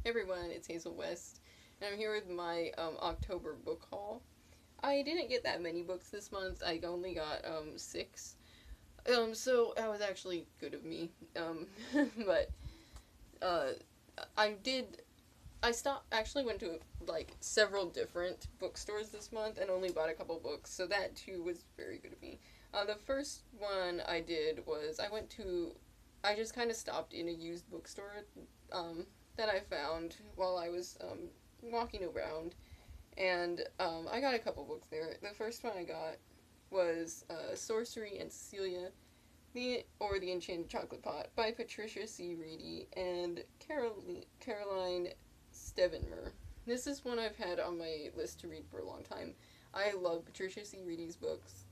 Hey everyone, it's Hazel West, and I'm here with my October book haul. I didn't get that many books this month. I only got six. So that was actually good of me. But uh, I did. I stopped. Actually, went to like several different bookstores this month and only bought a couple books. So that too was very good of me. The first one I did was I went to. I just kind of stopped in a used bookstore um, that I found while I was walking around, and I got a couple books there. The first one I got was Sorcery and Cecilia, the Enchanted Chocolate Pot by Patricia C. Reedy and Caroline Stevenmer. This is one I've had on my list to read for a long time. I love Patricia C. Reedy's books.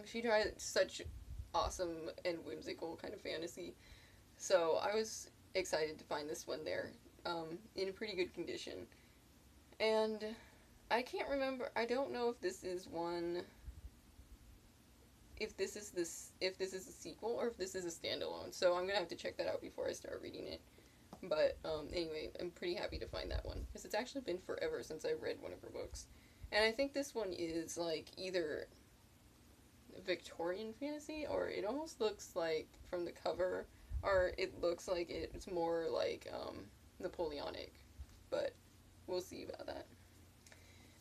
She tries such awesome and whimsical kind of fantasy, so I was excited to find this one there, in pretty good condition. And I can't remember. I don't know if this is one. If this is a sequel or if this is a standalone. So I'm gonna have to check that out before I start reading it. But anyway, I'm pretty happy to find that one because it's actually been forever since I've read one of her books, and I think this one is like either Victorian fantasy or it almost looks like from the cover, or it looks like it's more like Napoleonic, but we'll see about that.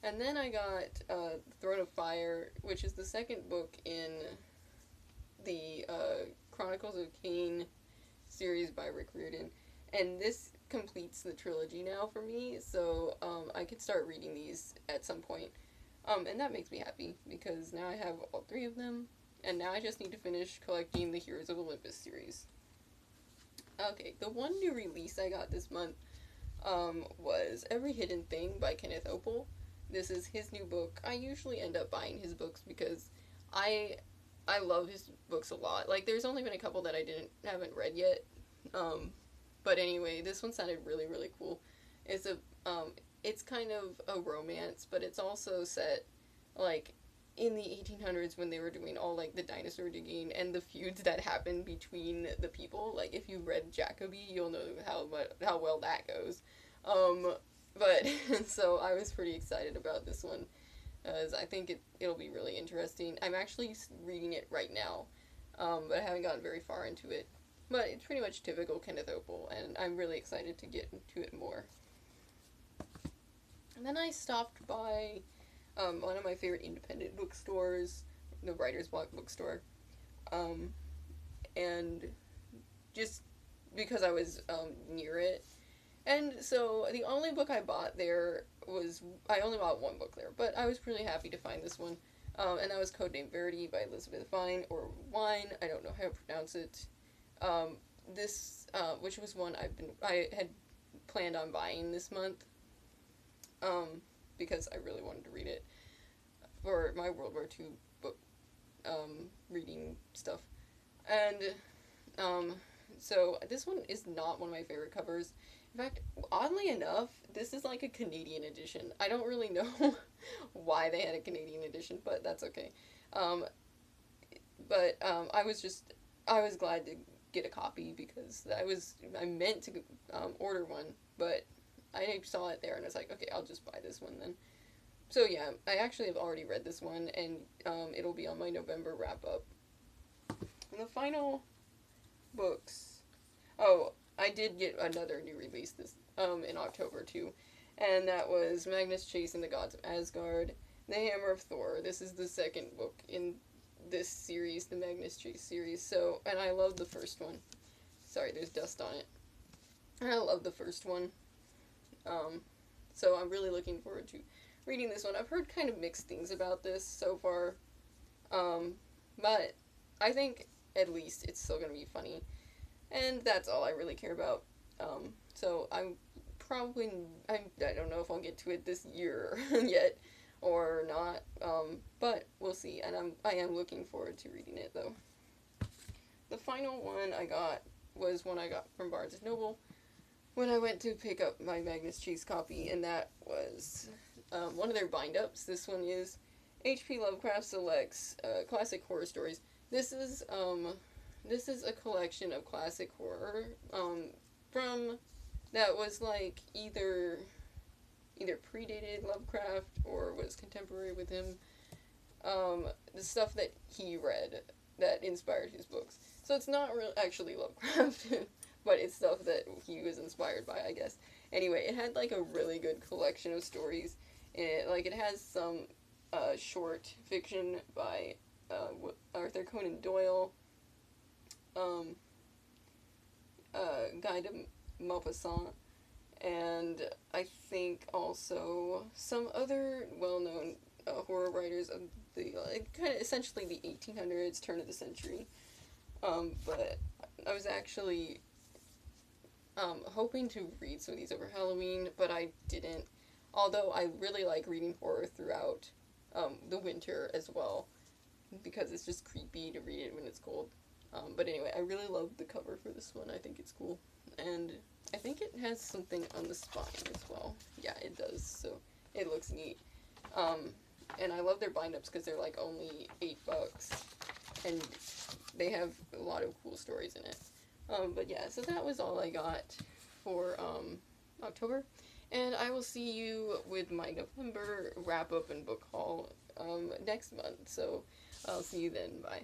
And then I got Throne of Fire, which is the second book in the Chronicles of Cain series by Rick Riordan. And this completes the trilogy now for me, so I could start reading these at some point. And that makes me happy because now I have all three of them, and now I just need to finish collecting the Heroes of Olympus series. Okay, the one new release I got this month was Every Hidden Thing by Kenneth Opel. This is his new book. I usually end up buying his books because I I love his books a lot. Like there's only been a couple that I haven't read yet. Um, but anyway, this one sounded really cool. It's a it's kind of a romance, but it's also set like in the 1800s when they were doing all like the dinosaur digging and the feuds that happened between the people. Like if you read Jacoby, you'll know how well that goes. Um, but so I was pretty excited about this one as I think it'll be really interesting. I'm actually reading it right now, but I haven't gotten very far into it. But it's pretty much typical Kenneth Opel, and I'm really excited to get into it more. And then I stopped by one of my favorite independent bookstores, the Writer's Block bookstore, um, and just because I was near it. And so the only book I bought there was I only bought one book there, but I was really happy to find this one, and that was Codename Verity by Elizabeth Vine or Wine. I don't know how to pronounce it. Um, this which was one I had planned on buying this month, um, because I really wanted to read it for my World War II book reading stuff, and um, so this one is not one of my favorite covers. In fact, oddly enough, this is like a Canadian edition. I don't really know why they had a Canadian edition, but that's okay. Um, but I was glad to get a copy because I meant to order one, but I saw it there and I was like, okay, I'll just buy this one then. So yeah, I actually have already read this one, and it'll be on my November wrap up. And the final books. Oh, I did get another new release this in October too, and that was Magnus Chase and the Gods of Asgard, The Hammer of Thor. This is the second book in this series, the Magnus Chase series. So, and I love the first one. Sorry, there's dust on it. And I love the first one. Um, so I'm really looking forward to reading this one. I've heard kind of mixed things about this so far, um, but I think at least it's still gonna be funny, and that's all I really care about. So I'm probably I don't know if I'll get to it this year yet or not, but we'll see. And I am looking forward to reading it though. The final one I got was one I got from Barnes and Noble when I went to pick up my Magnus Chase copy, and that was one of their bind ups. This one is H.P. Lovecraft Selects Classic Horror Stories. This is a collection of classic horror from that was like either predated Lovecraft or was contemporary with him. The stuff that he read that inspired his books. So it's not actually Lovecraft, but it's stuff that he was inspired by, I guess. Anyway, it had like a really good collection of stories in it. Like it has some short fiction by Arthur Conan Doyle, um, Guy de Maupassant, and I think also some other well-known horror writers of the kind of essentially the 1800s, turn of the century. But I was actually hoping to read some of these over Halloween, but I didn't. Although I really like reading horror throughout the winter as well, because it's just creepy to read it when it's cold. But anyway, I really love the cover for this one. I think it's cool. And I think it has something on the spine as well. Yeah, it does. So it looks neat. And I love their bind-ups because they're like only $8. And they have a lot of cool stories in it. But yeah, so that was all I got for October. And I will see you with my November wrap-up and book haul next month. So I'll see you then. Bye.